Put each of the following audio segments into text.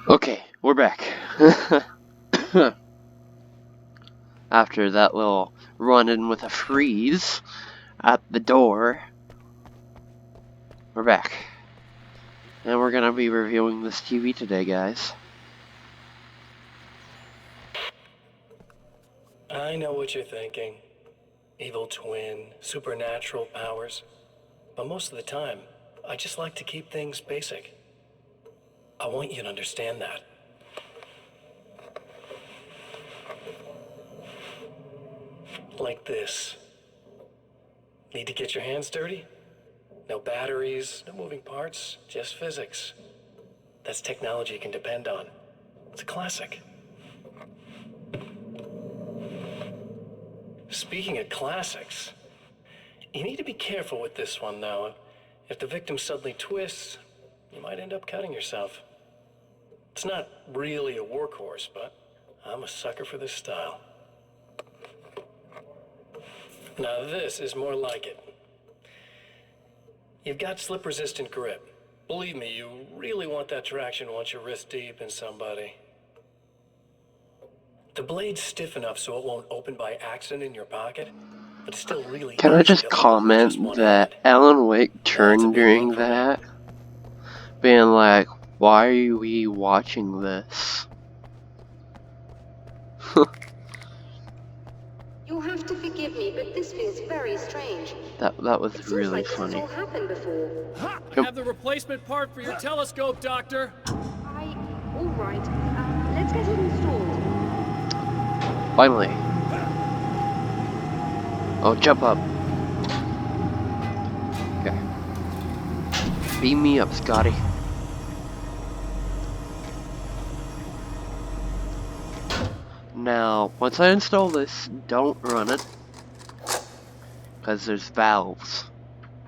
Okay, we're back. After that little run-in with a freeze at the door, we're back. And we're gonna be reviewing this TV today, guys. I know what you're thinking. Evil twin, supernatural powers. But most of the time, I just like to keep things basic. I want you to understand that. Like this. Need to get your hands dirty? No batteries, no moving parts, just physics. That's technology you can depend on. It's a classic. Speaking of classics, you need to be careful with this one, though. If the victim suddenly twists, you might end up cutting yourself. It's not really a workhorse, but I'm a sucker for this style. Now this is more like it. You've got slip-resistant grip. Believe me, you really want that traction once you're wrist deep in somebody. The blade's stiff enough so it won't open by accident in your pocket, but it's still really Can I easy just to open with just comment one that hand. Alan Wake turned big during one for me. that, being like, why are we watching this? You'll have to forgive me, but this feels very strange. That was It seems really like this has funny. all happened before. Ha! I have the replacement part for your telescope, Doctor. All right. Let's get it installed. Finally. Oh, jump up. Okay. Beam me up, Scotty. Now, once I install this, don't run it, because there's valves.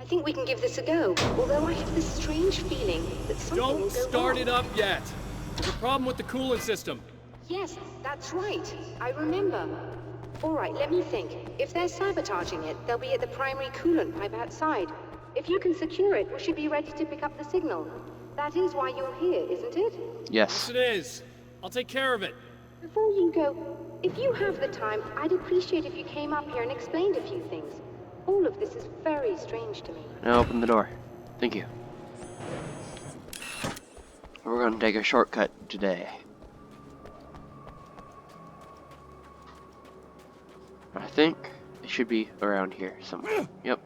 I think we can give this a go, although I have this strange feeling that something will Don't go start wrong. it up yet. There's a problem with the coolant system. Yes, that's right. I remember. All right, let me think. If they're sabotaging it, they'll be at the primary coolant pipe outside. If you can secure it, we should be ready to pick up the signal. That is why you're here, isn't it? Yes, Yes. it is. I'll take care of it. Before you go, if you have the time, I'd appreciate if you came up here and explained a few things. All of this is very strange to me. Now open the door. Thank you. We're gonna take a shortcut today. I think it should be around here somewhere. Yep.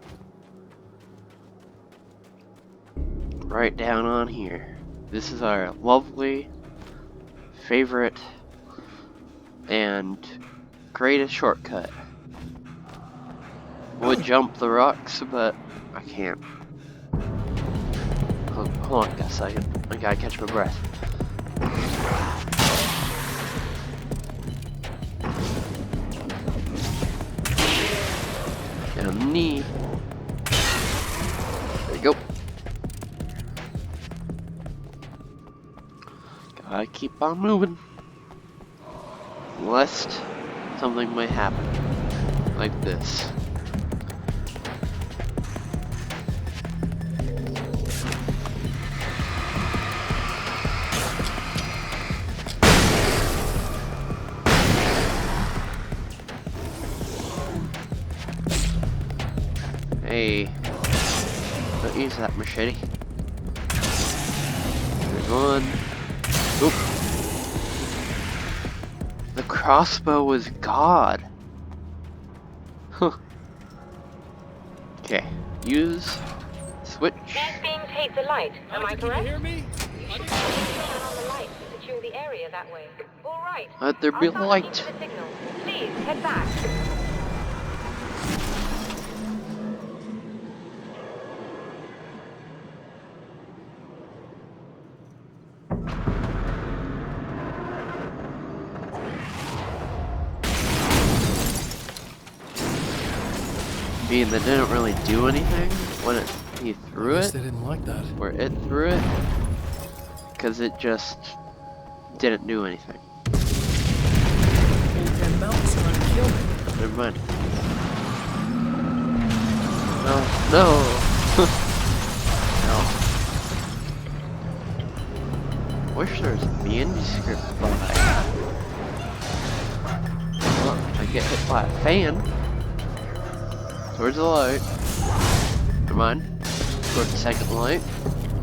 Right down on here. This is our lovely, favorite, and greatest shortcut. Would jump the rocks, but I can't. Hold on a second. I gotta catch my breath. Get on the knee. There you go. Gotta keep on moving. Lest something might happen. Like this. Hey, don't use that machete. There's one. Oop. The crossbow was God. Huh. Okay, use switch. These beams hate the light, am I Doctor, can correct? you hear me? You should turn on the light to secure the area that way. All right. Let there be I'll start light. looking for the signal. Please, head back. I mean, that didn't really do anything when he threw it, They didn't like that. or it threw it, because it just didn't do anything. And Mountain's trying to kill me. Never mind. No, no. Wish there was a manuscript by. Well, I get hit by a fan. Towards the light. Come on. Towards the second light.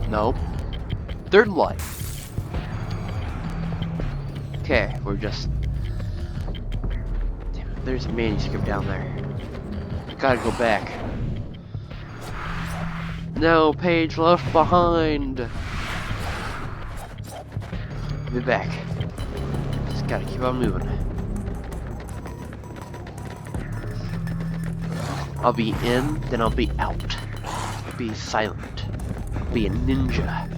Nope. Third light. Okay, we're just. Damn it, there's a manuscript down there. I gotta go back. No page left behind. Be back. Just gotta keep on moving. I'll be in, then I'll be out. I'll be silent. I'll be a ninja.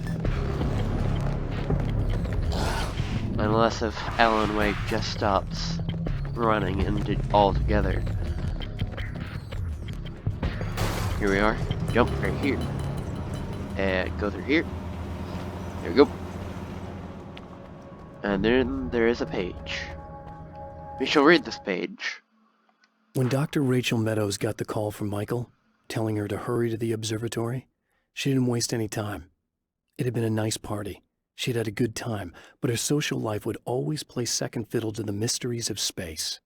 Unless if Alan Wake just stops running and all together. Here we are. Jump right here. And go through here. There we go. And then there is a page. We shall read this page. When Dr. Rachel Meadows got the call from Michael, telling her to hurry to the observatory, she didn't waste any time. It had been a nice party. She'd had a good time, but her social life would always play second fiddle to the mysteries of space.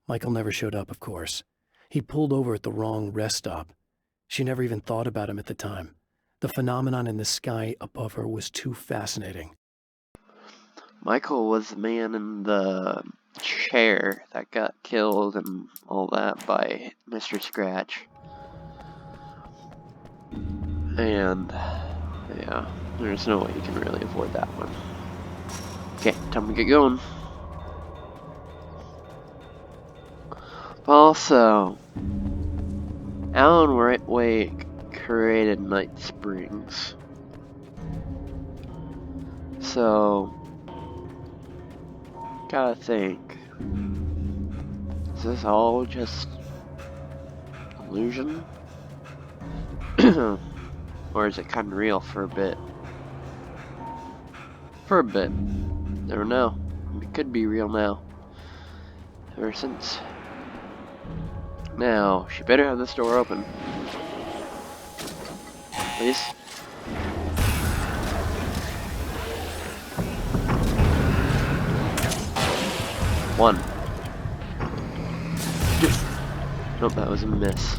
Michael never showed up, of course. He pulled over at the wrong rest stop. She never even thought about him at the time. The phenomenon in the sky above her was too fascinating. Michael was the man in the chair that got killed and all that by Mr. Scratch. And, yeah, there's no way you can really avoid that one. Okay, time to get going. Also, Alan Wake created Night Springs. So, gotta think, is this all just illusion? Or is it kind of real for a bit? For a bit. Never know. It could be real now. Ever since. Now, she better have this door open. Please. One. Nope, that was a miss.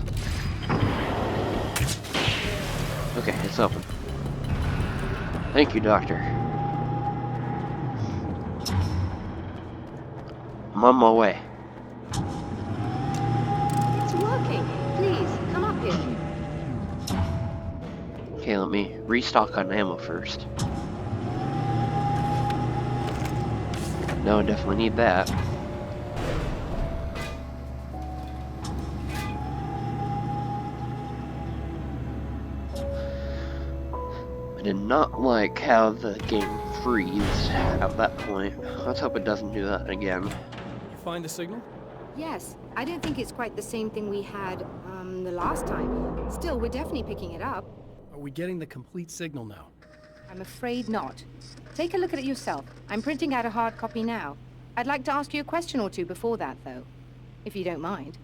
Okay, it's open. Thank you, Doctor. I'm on my way. It's working. Please, come up here. Okay, let me restock on ammo first. No, I definitely need that. I did not like how the game freezed at that point. Let's hope it doesn't do that again. You find the signal? Yes, I don't think it's quite the same thing we had, the last time. Still, we're definitely picking it up. Are we getting the complete signal now? I'm afraid not. Take a look at it yourself. I'm printing out a hard copy now. I'd like to ask you a question or two before that, though, if you don't mind.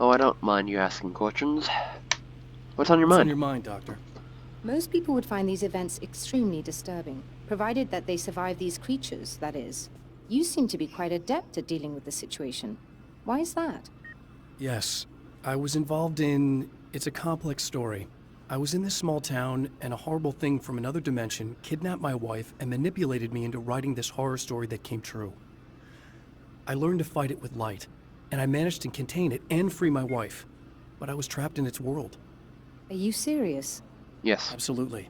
Oh, I don't mind you asking questions. What's on your What's mind? on your mind, Doctor? Most people would find these events extremely disturbing, provided that they survive these creatures, that is. You seem to be quite adept at dealing with the situation. Why is that? Yes. I was involved in... It's a complex story. I was in this small town, and a horrible thing from another dimension kidnapped my wife and manipulated me into writing this horror story that came true. I learned to fight it with light, and I managed to contain it and free my wife. But I was trapped in its world. Are you serious? Yes. Absolutely.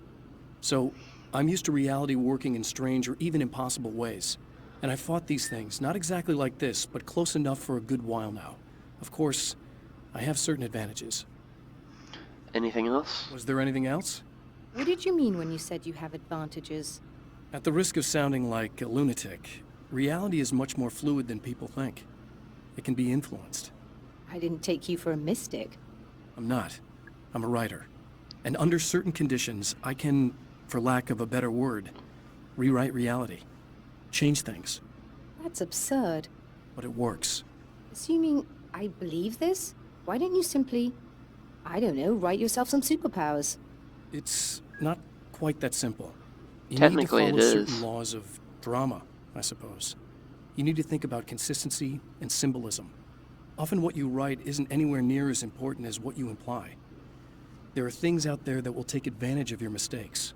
So, I'm used to reality working in strange or even impossible ways. And I fought these things, not exactly like this, but close enough for a good while now. Of course, I have certain advantages. Anything else? Was there anything else? What did you mean when you said you have advantages? At the risk of sounding like a lunatic, reality is much more fluid than people think. It can be influenced. I didn't take you for a mystic. I'm not. I'm a writer. And under certain conditions, I can, for lack of a better word, rewrite reality. Change things. That's absurd. But it works. Assuming I believe this, why don't you simply, I don't know, write yourself some superpowers? It's not quite that simple. You Technically, need it to follow is. certain laws of drama, I suppose. You need to think about consistency and symbolism. Often what you write isn't anywhere near as important as what you imply. There are things out there that will take advantage of your mistakes.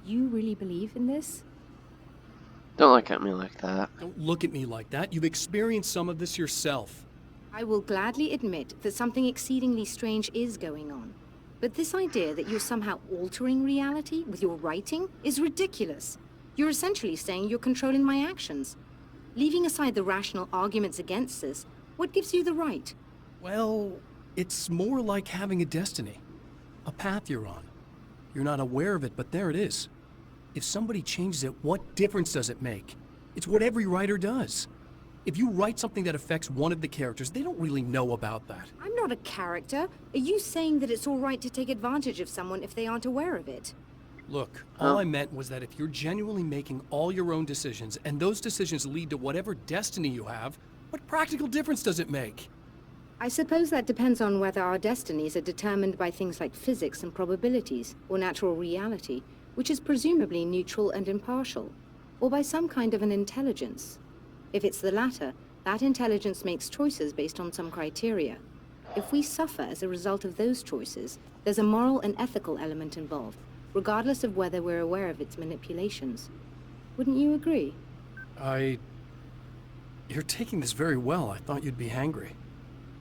You really believe in this? Don't look at me like that. Don't look at me like that. You've experienced some of this yourself. I will gladly admit that something exceedingly strange is going on. But this idea that you're somehow altering reality with your writing is ridiculous. You're essentially saying you're controlling my actions. Leaving aside the rational arguments against this, what gives you the right? Well, it's more like having a destiny. A path you're on. You're not aware of it, but there it is. If somebody changes it, what difference does it make? It's what every writer does. If you write something that affects one of the characters, they don't really know about that. I'm not a character. Are you saying that it's all right to take advantage of someone if they aren't aware of it? Look, all I meant was that if you're genuinely making all your own decisions, and those decisions lead to whatever destiny you have, what practical difference does it make? I suppose that depends on whether our destinies are determined by things like physics and probabilities, or natural reality, which is presumably neutral and impartial, or by some kind of an intelligence. If it's the latter, that intelligence makes choices based on some criteria. If we suffer as a result of those choices, there's a moral and ethical element involved, regardless of whether we're aware of its manipulations. Wouldn't you agree? You're taking this very well. I thought you'd be angry.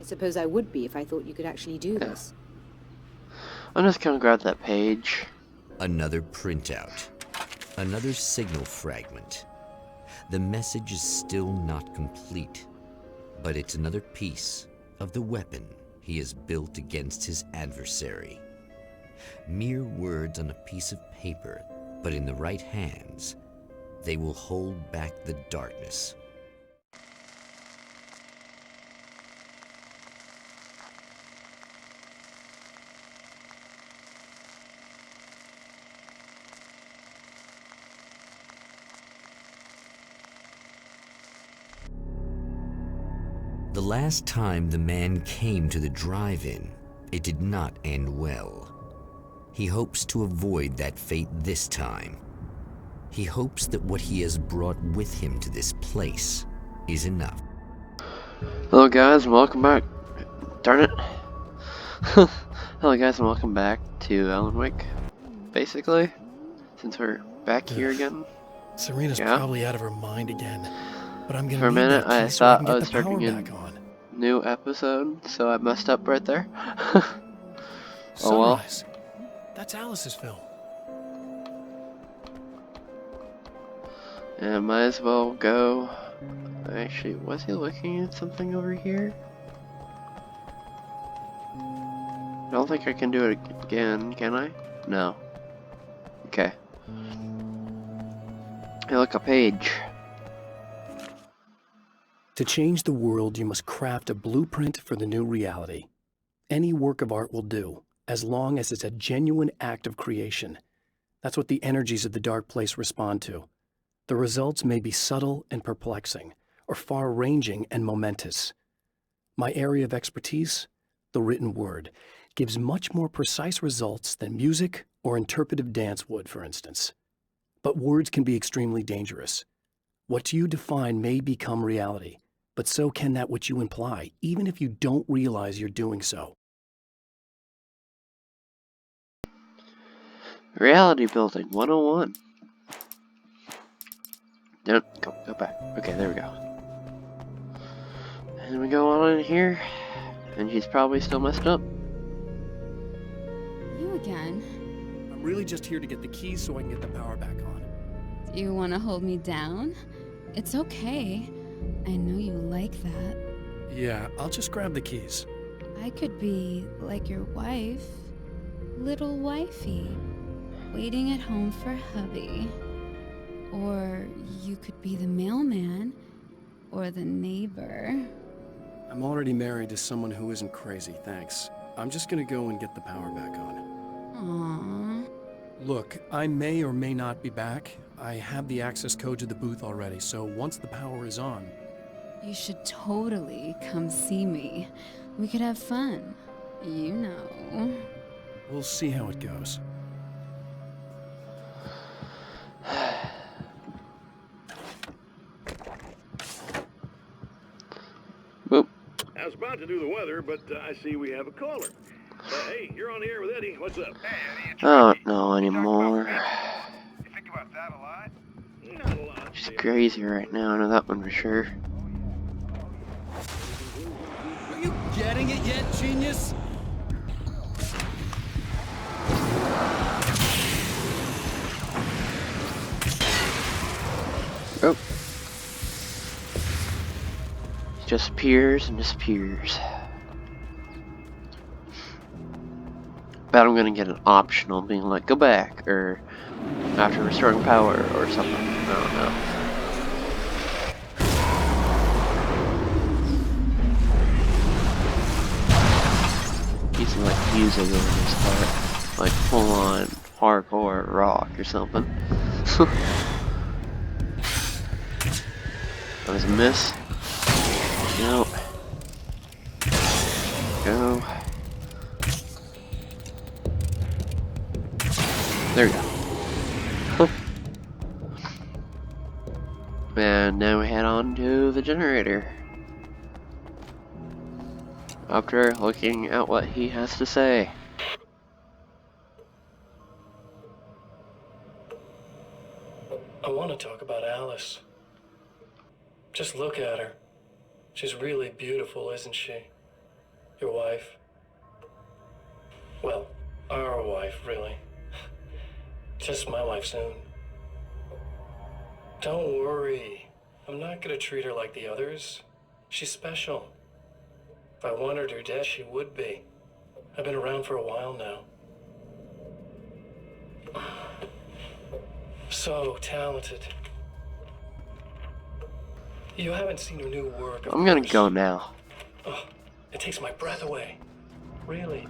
I suppose I would be if I thought you could actually do this. I'm just gonna grab that page. Another printout. Another signal fragment. The message is still not complete, but it's another piece of the weapon he has built against his adversary. Mere words on a piece of paper, but in the right hands, they will hold back the darkness. The last time the man came to the drive-in, it did not end well. He hopes to avoid that fate this time. He hopes that what he has brought with him to this place is enough. Hello guys, and welcome back. Darn it. Hello guys, and welcome back to Alan Wake, basically, since we're back here again. Serena's Yeah. probably out of her mind again, but I'm gonna For a need minute, that key I so I thought can I get was the power starting in back on. new episode, so I messed up right there. Oh well. Sunrise. That's Alice's film. And might as well go. Actually, was he looking at something over here? I don't think I can do it again, can I? No. Okay. Hey, look, a page. To change the world, you must craft a blueprint for the new reality. Any work of art will do, as long as it's a genuine act of creation. That's what the energies of the dark place respond to. The results may be subtle and perplexing, or far-ranging and momentous. My area of expertise, the written word, gives much more precise results than music or interpretive dance would, for instance. But words can be extremely dangerous. What you define may become reality, but so can that which you imply, even if you don't realize you're doing so. Reality building 101. Don't go back. Okay, there we go. And we go on in here, and he's probably still messed up. You again? I'm really just here to get the keys so I can get the power back on. Do you want to hold me down? It's okay. I know you like that. Yeah, I'll just grab the keys. I could be like your wife, little wifey, waiting at home for hubby. Or you could be the mailman, or the neighbor. I'm already married to someone who isn't crazy, thanks. I'm just gonna go and get the power back on. Aww. Look, I may or may not be back. I have the access code to the booth already, so once the power is on... You should totally come see me. We could have fun. You know. We'll see how it goes. was about to do the weather, but I see we have a caller. Hey, you're on the air with Eddie. What's up? I don't know anymore. You think about that a lot? Not a lot. She's crazy right now, I know that one for sure. Are you getting it yet, genius? Oh. Just appears and disappears. Bet I'm gonna get an optional being like, go back, or after restoring power, or something. I don't know. Using like music over this part, like full on hardcore rock or something. That was a miss. No. Go. There we go. And now we head on to the generator. After looking at what he has to say. I want to talk about Alice. Just look at her. She's really beautiful, isn't she? Your wife. Well, our wife, really. Just my wife soon. Don't worry. I'm not gonna treat her like the others. She's special. If I wanted her dead, she would be. I've been around for a while now. So talented. You haven't seen her new work, of I'm gonna course. go now. Oh, it takes my breath away. Really.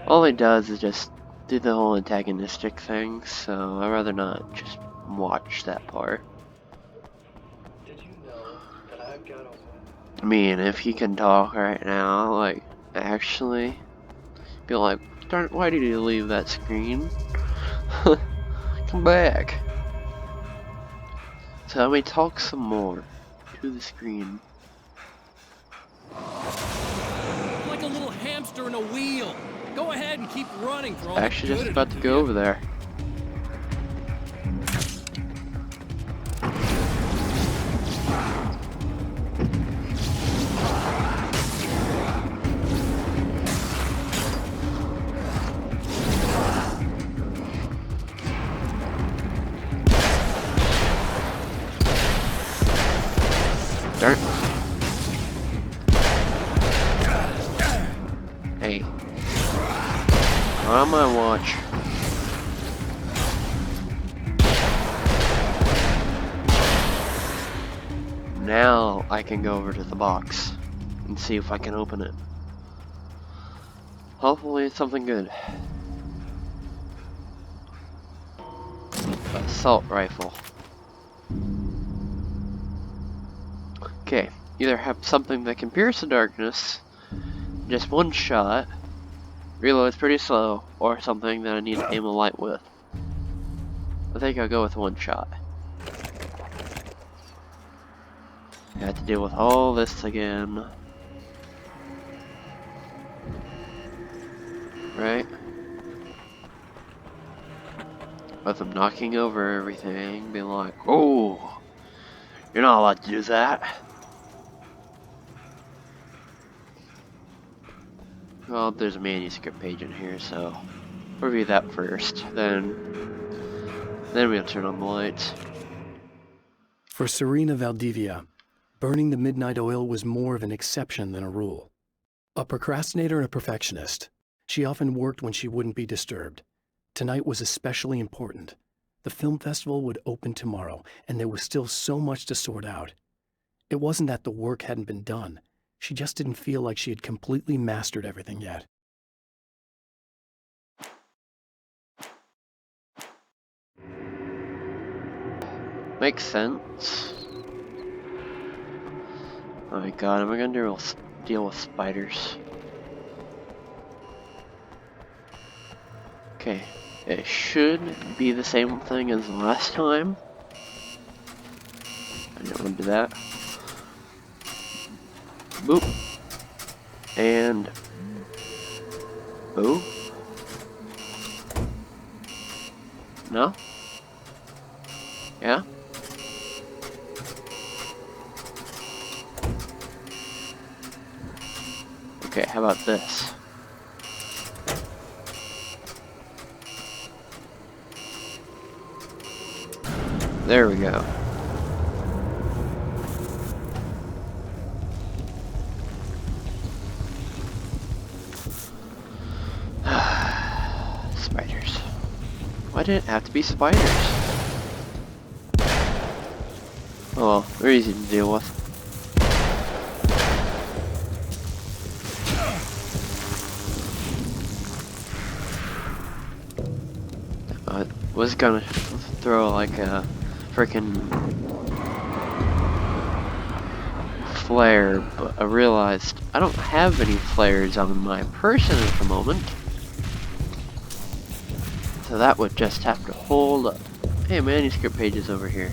All he does is just do the whole antagonistic thing, so I'd rather not just watch that part. Did you know that I've got a... I mean, if he can talk right now, like, actually, be like, darn, why did you leave that screen? Come back. So let me talk some more to the screen. Like a little hamster in a wheel. Go ahead and keep running for all the Actually, just good about it'll to do go you. over there. Darn. Hey. On my watch. Now I can go over to the box and see if I can open it. Hopefully it's something good. Assault rifle. Okay, either have something that can pierce the darkness, just one shot, reloads pretty slow, or something that I need to aim a light with. I think I'll go with one shot. I have to deal with all this again. Right? With them knocking over everything, being like, oh, you're not allowed to do that. Well, there's a manuscript page in here, so we'll review that first. Then we'll turn on the lights. For Serena Valdivia, burning the midnight oil was more of an exception than a rule. A procrastinator and a perfectionist, she often worked when she wouldn't be disturbed. Tonight was especially important. The film festival would open tomorrow, and there was still so much to sort out. It wasn't that the work hadn't been done. She just didn't feel like she had completely mastered everything yet. Makes sense. Oh my god, am I gonna deal with spiders? Okay, it should be the same thing as last time. I didn't want to do that. Boop. And... oh? No? Yeah? Okay, how about this? There we go. Spiders. Why did it have to be spiders? Oh well, they're easy to deal with. I was gonna throw like a freaking flare, but I realized I don't have any flares on my person at the moment. So that would just have to hold up. Hey, manuscript page is over here.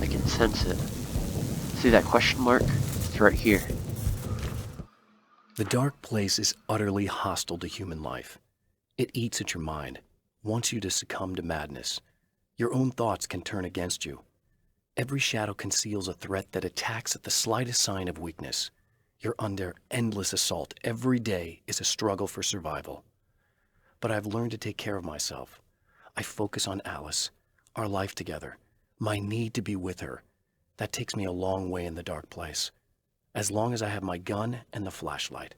I can sense it. See that question mark? It's right here. The dark place is utterly hostile to human life. It eats at your mind, wants you to succumb to madness. Your own thoughts can turn against you. Every shadow conceals a threat that attacks at the slightest sign of weakness. You're under endless assault. Every day is a struggle for survival. But I've learned to take care of myself. I focus on Alice, our life together, my need to be with her. That takes me a long way in the dark place, as long as I have my gun and the flashlight.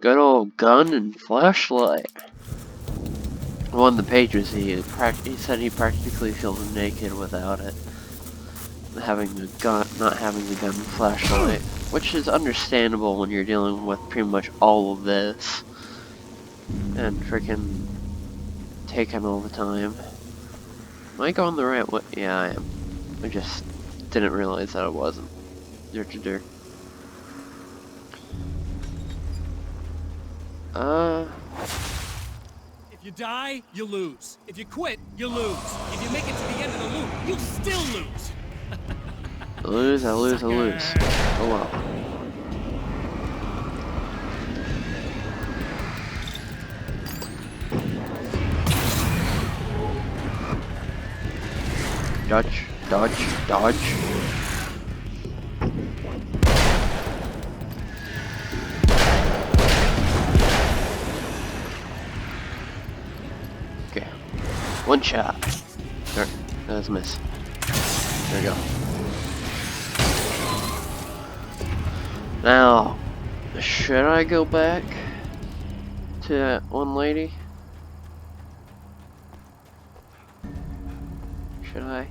Good old gun and flashlight. On the page was he said he practically feels naked without it. Having the gun, not having the gun and flashlight, which is understandable when you're dealing with pretty much all of this and freaking taking all the time. Am I going the right way? Yeah, I am. I just didn't realize that I wasn't. If you die, you lose. If you quit, you lose. If you make it to the end of the loop, you'll still lose. I lose, I lose, I lose. Oh well. Dodge, dodge, dodge. Okay. One shot. There. That was a miss. There we go. Now, should I go back to that one lady? Should I?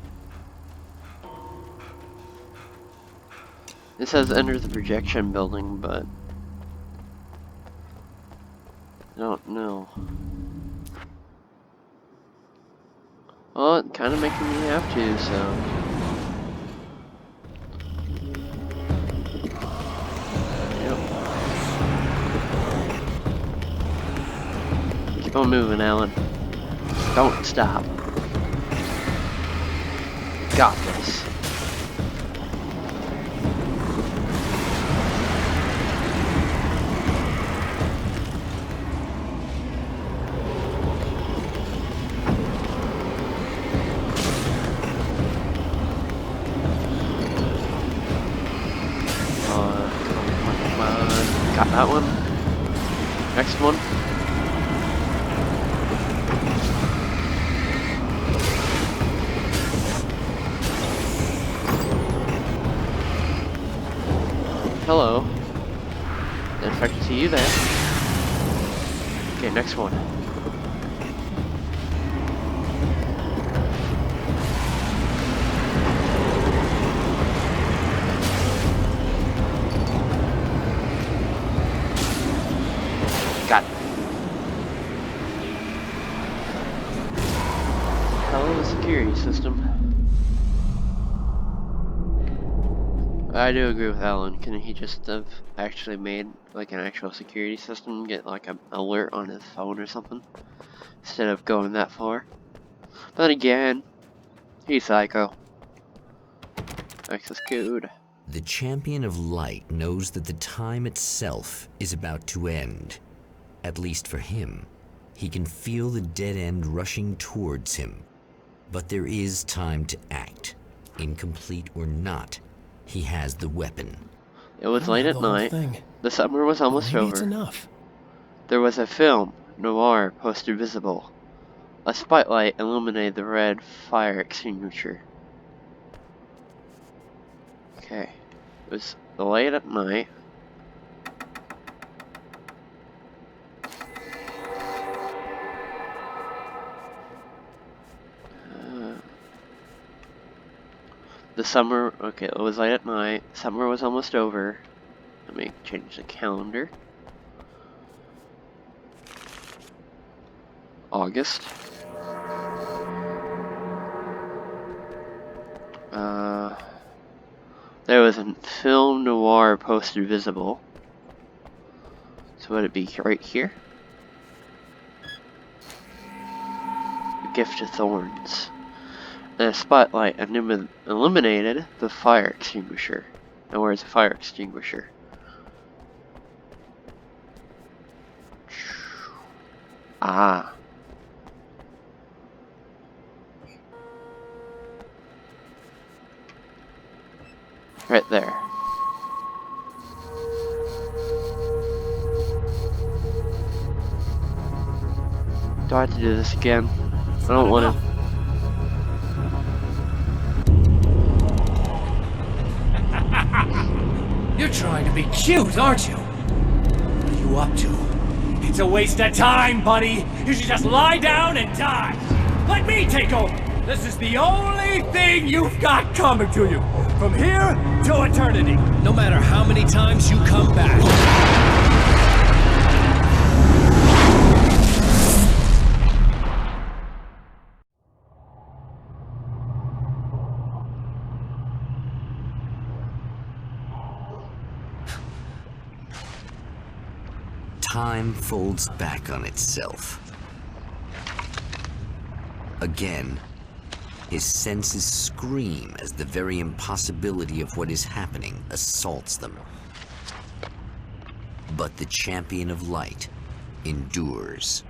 It says enter the projection building, but I don't know. Well, it's kind of making me have to, so. Keep on moving, Alan. Don't stop. Got this. Come on. Got that one. Next one. Hello. Didn't expect to see you there. Okay, next one. Got it. Hell of a security system. I do agree with Alan. Can he just have actually made like an actual security system, get like an alert on his phone or something, instead of going that far? But again, he's psycho. Access code. The Champion of Light knows that the time itself is about to end. At least for him. He can feel the dead end rushing towards him. But there is time to act. Incomplete or not, he has the weapon. It was late at night. The summer was almost Maybe over. it's enough. There was a film noir poster visible. A spotlight illuminated the red fire extinguisher. Okay. It was late at night. The summer, okay, it was late at night. Summer was almost over. Let me change the calendar. August. There was a film noir poster visible. So would it be right here? A Gift of Thorns. And a spotlight illuminated the fire extinguisher. Now where's the fire extinguisher? Ah. Right there. Do I have to do this again? I don't want to. You're trying to be cute, aren't you? What are you up to? It's a waste of time, buddy. You should just lie down and die. Let me take over. This is the only thing you've got coming to you. From here to eternity. No matter how many times you come back. Time folds back on itself. Again, his senses scream as the very impossibility of what is happening assaults them. But the Champion of Light endures.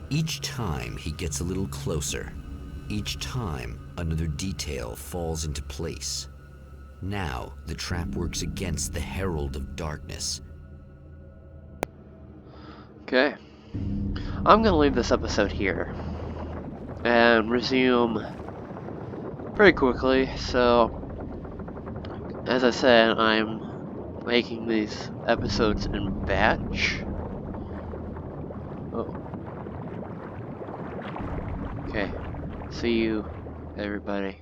Each time he gets a little closer. Each time another detail falls into place. Now the trap works against the Herald of Darkness. Okay. I'm gonna leave this episode here and resume pretty quickly. So, as I said, I'm making these episodes in batch. Oh. Okay. See you, everybody.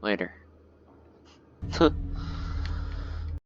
Later.